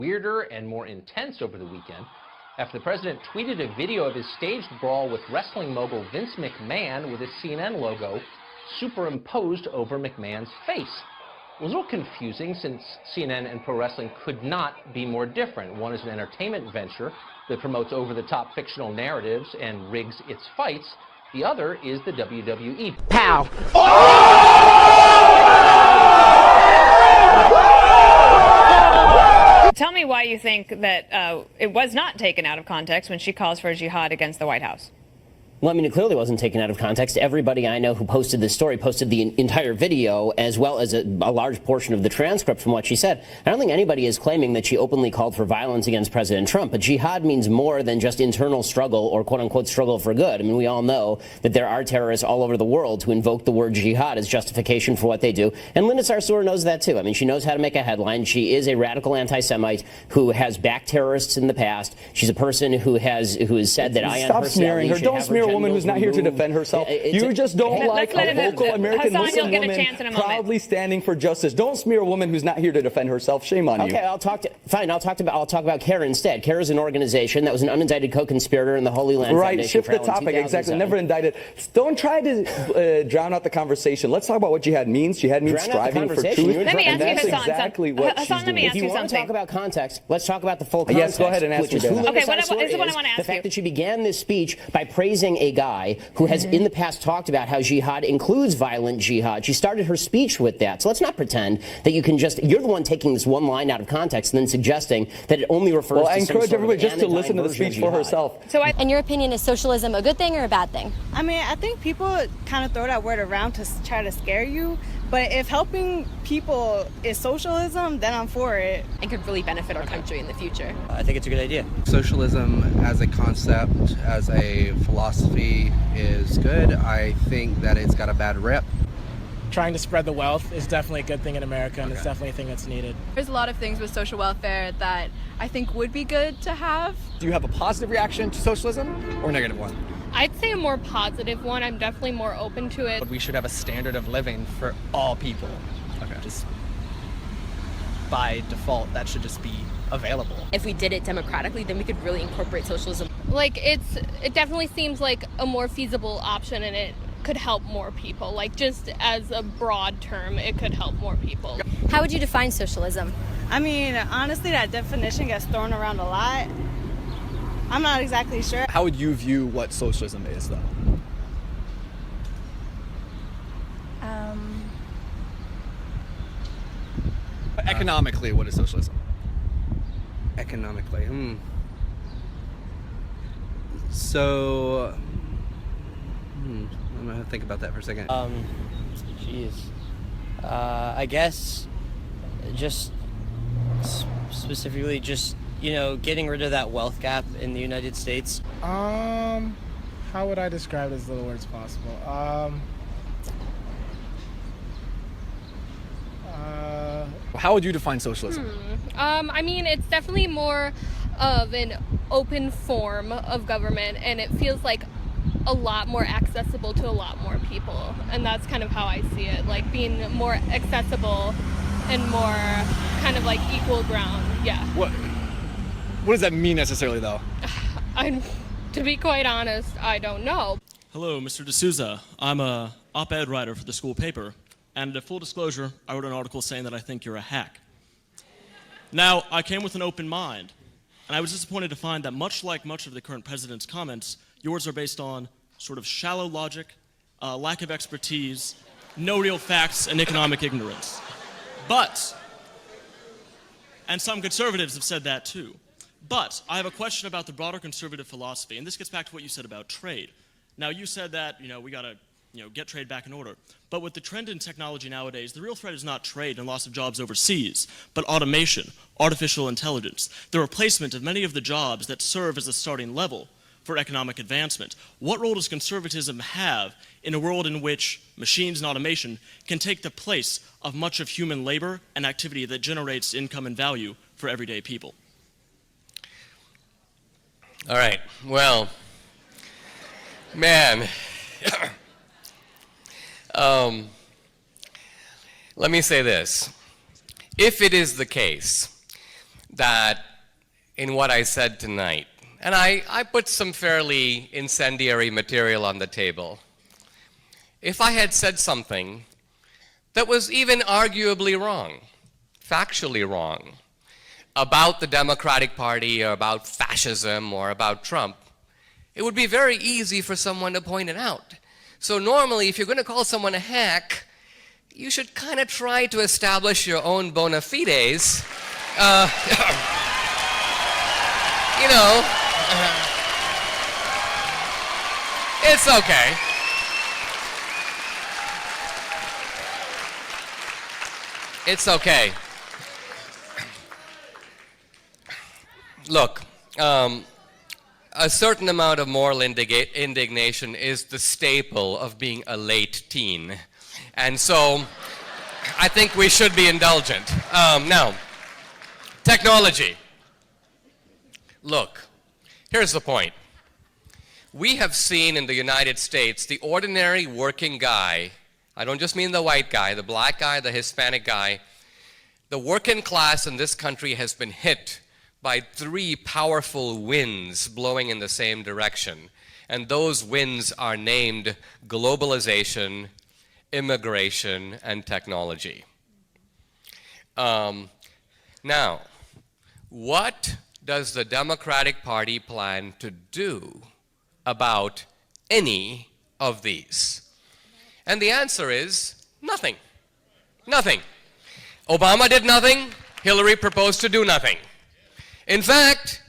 weirder and more intense over the weekend after the president tweeted a video of his staged brawl with wrestling mogul Vince McMahon with his CNN logo superimposed over McMahon's face. It was a little confusing since CNN and pro wrestling could not be more different. One is an entertainment venture that promotes over-the-top fictional narratives and rigs its fights. The other is the WWE. Pow! Tell me why you think that it was not taken out of context when she calls for a jihad against the White House. Well, I mean, it clearly wasn't taken out of context. Everybody I know who posted this story posted the entire video as well as a large portion of the transcript from what she said. I don't think anybody is claiming that she openly called for violence against President Trump, but jihad means more than just internal struggle or quote-unquote struggle for good. I mean, we all know that there are terrorists all over the world who invoke the word jihad as justification for what they do, and Linda Sarsour knows that too. I mean, she knows how to make a headline. She is a radical anti-Semite who has backed terrorists in the past. She's a person who has said that I Stop smearing her. Don't smear a woman who's not here to defend herself. You just don't like a vocal American Muslim woman proudly standing for justice. Don't smear a woman who's not here to defend herself. Shame on you. Okay, I'll talk about CARE instead. CARE is an organization that was an unindicted co-conspirator in the Holy Land Right, Foundation. shift the topic. Exactly. Never indicted. Don't try to drown out the conversation. Let's talk about what jihad means. Jihad means striving for truth. Let me ask you, Hassan. Exactly what she's doing. If you want to talk about context, let's talk about the full context. Yes, go ahead and ask me. Okay, this is what I want to ask you. The fact that she began this speech by praising a guy who has in the past talked about how jihad includes violent jihad. She started her speech with that. So let's not pretend that you can just, you're the one taking this one line out of context and then suggesting that it only refers to I encourage everybody just to listen to the speech for herself. So in your opinion, is socialism a good thing or a bad thing? I mean, I think people kind of throw that word around to try to scare you. But if helping people is socialism, then I'm for it. It could really benefit our country in the future. I think it's a good idea. Socialism as a concept, as a philosophy is good. I think that it's got a bad rep. Trying to spread the wealth is definitely a good thing in America, and it's definitely a thing that's needed. There's a lot of things with social welfare that I think would be good to have. Do you have a positive reaction to socialism or a negative one? I'd say a more positive one. I'm definitely more open to it. But we should have a standard of living for all people. Okay. Just by default, that should just be available. If we did it democratically, then we could really incorporate socialism. Like, it definitely seems like a more feasible option, and it could help more people. Like, just as a broad term, it could help more people. How would you define socialism? I mean, honestly, that definition gets thrown around a lot. I'm not exactly sure. How would you view what socialism is, though? Economically, what is socialism? Economically, So, I'm gonna think about that for a second. I guess just specifically just, getting rid of that wealth gap in the United States. How would I describe it as little words possible? How would you define socialism? I mean, it's definitely more of an open form of government, and it feels like a lot more accessible to a lot more people. And that's kind of how I see it, like being more accessible and more kind of like equal ground. Yeah. What does that mean necessarily, though? To be quite honest, I don't know. Hello, Mr. D'Souza. I'm a op-ed writer for the school paper, and full disclosure, I wrote an article saying that I think you're a hack. Now, I came with an open mind, and I was disappointed to find that much like much of the current president's comments, yours are based on sort of shallow logic, lack of expertise, no real facts, and economic ignorance. And some conservatives have said that too. But I have a question about the broader conservative philosophy, and this gets back to what you said about trade. Now, you said that, we gotta, get trade back in order. But with the trend in technology nowadays, the real threat is not trade and loss of jobs overseas, but automation, artificial intelligence, the replacement of many of the jobs that serve as a starting level for economic advancement. What role does conservatism have in a world in which machines and automation can take the place of much of human labor and activity that generates income and value for everyday people? All right, well, man, let me say this. If it is the case that in what I said tonight, and I put some fairly incendiary material on the table. If I had said something that was even arguably wrong, factually wrong, about the Democratic Party or about fascism or about Trump, it would be very easy for someone to point it out. So normally, if you're going to call someone a hack, you should kind of try to establish your own bona fides. You know, it's okay. It's okay. Look, a certain amount of moral indignation is the staple of being a late teen. And so I think we should be indulgent. Now, technology. Look, here's the point. We have seen in the United States the ordinary working guy, I don't just mean the white guy, the black guy, the Hispanic guy, the working class in this country has been hit by 3 powerful winds blowing in the same direction. And those winds are named globalization, immigration, and technology. Now, what does the Democratic Party plan to do about any of these? And the answer is nothing. Nothing. Obama did nothing. Hillary proposed to do nothing. In fact,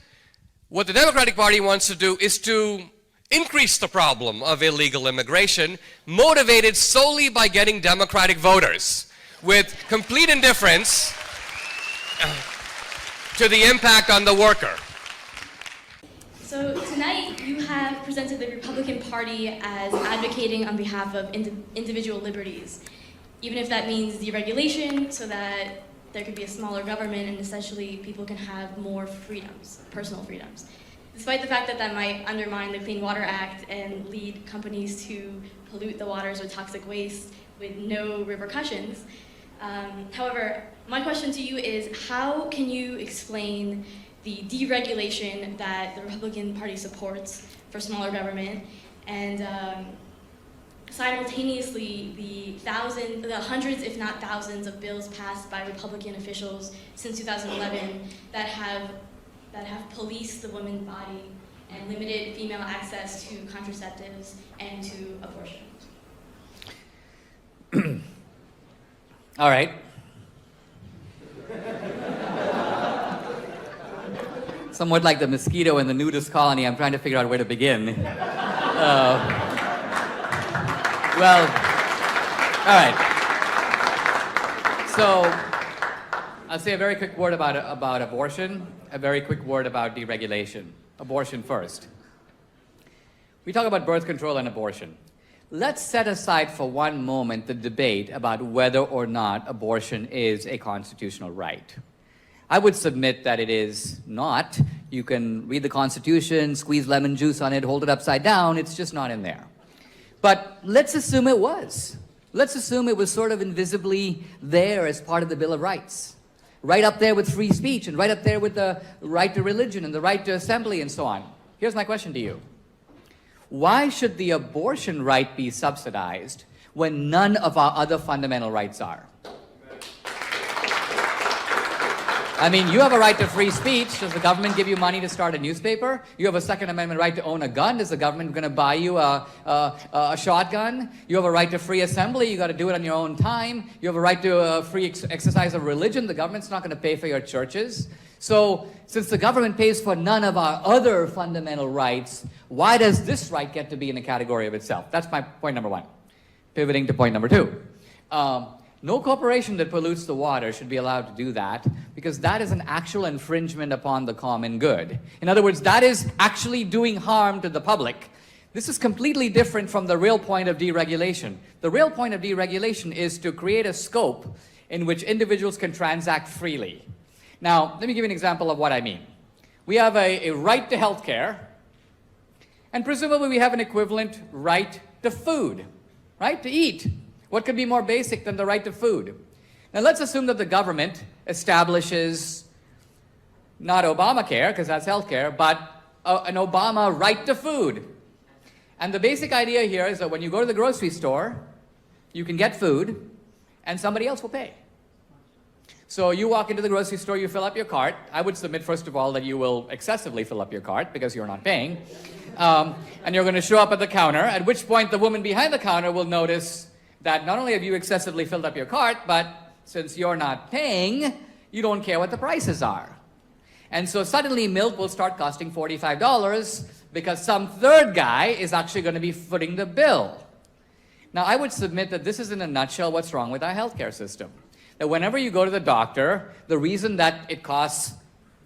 what the Democratic Party wants to do is to increase the problem of illegal immigration, motivated solely by getting Democratic voters, with complete indifference to the impact on the worker. So tonight you have presented the Republican Party as advocating on behalf of individual liberties, even if that means deregulation so that there could be a smaller government and essentially people can have more freedoms, personal freedoms. Despite the fact that that might undermine the Clean Water Act and lead companies to pollute the waters with toxic waste with no repercussions. However, my question to you is, how can you explain the deregulation that the Republican Party supports for smaller government and simultaneously the hundreds, if not thousands, of bills passed by Republican officials since 2011 that have policed the woman's body and limited female access to contraceptives and to abortion? All right. Somewhat like the mosquito in the nudist colony, I'm trying to figure out where to begin. Well, all right. So, I'll say a very quick word about abortion, a very quick word about deregulation. Abortion first. We talk about birth control and abortion. Let's set aside for one moment the debate about whether or not abortion is a constitutional right. I would submit that it is not. You can read the Constitution, squeeze lemon juice on it, hold it upside down, it's just not in there. But let's assume it was. Let's assume it was sort of invisibly there as part of the Bill of Rights. Right up there with free speech and right up there with the right to religion and the right to assembly and so on. Here's my question to you. Why should the abortion right be subsidized when none of our other fundamental rights are? I mean, you have a right to free speech. Does the government give you money to start a newspaper? You have a Second Amendment right to own a gun. Is the government going to buy you a shotgun? You have a right to free assembly. You got to do it on your own time. You have a right to free exercise of religion. The government's not going to pay for your churches. So, since the government pays for none of our other fundamental rights, why does this right get to be in a category of itself? That's my point number one. Pivoting to point number two. No corporation that pollutes the water should be allowed to do that because that is an actual infringement upon the common good. In other words, that is actually doing harm to the public. This is completely different from the real point of deregulation. The real point of deregulation is to create a scope in which individuals can transact freely. Now, let me give you an example of what I mean. We have a right to health care, and presumably we have an equivalent right to food, right? To eat. What could be more basic than the right to food? Now let's assume that the government establishes not Obamacare, because that's healthcare, but an Obama right to food. And the basic idea here is that when you go to the grocery store, you can get food, and somebody else will pay. So you walk into the grocery store, you fill up your cart. I would submit, first of all, that you will excessively fill up your cart because you're not paying. And you're going to show up at the counter, at which point the woman behind the counter will notice that not only have you excessively filled up your cart, but since you're not paying, you don't care what the prices are. And so suddenly milk will start costing $45 because some third guy is actually going to be footing the bill. Now, I would submit that this is in a nutshell what's wrong with our healthcare system. That whenever you go to the doctor, the reason that it costs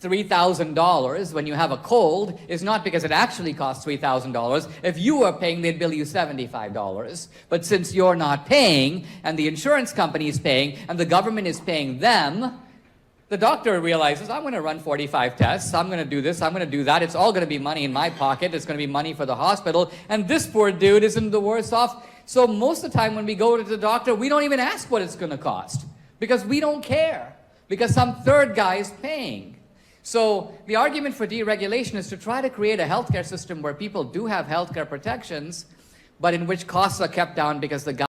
$3,000 when you have a cold is not because it actually costs $3,000. If you were paying, they'd bill you $75. But since you're not paying, and the insurance company is paying, and the government is paying them, the doctor realizes, I'm going to run 45 tests, I'm going to do this, I'm going to do that, it's all going to be money in my pocket, it's going to be money for the hospital, and this poor dude isn't the worst off. So most of the time when we go to the doctor, we don't even ask what it's going to cost, because we don't care, because some third guy is paying. So the argument for deregulation is to try to create a healthcare system where people do have healthcare protections, but in which costs are kept down because the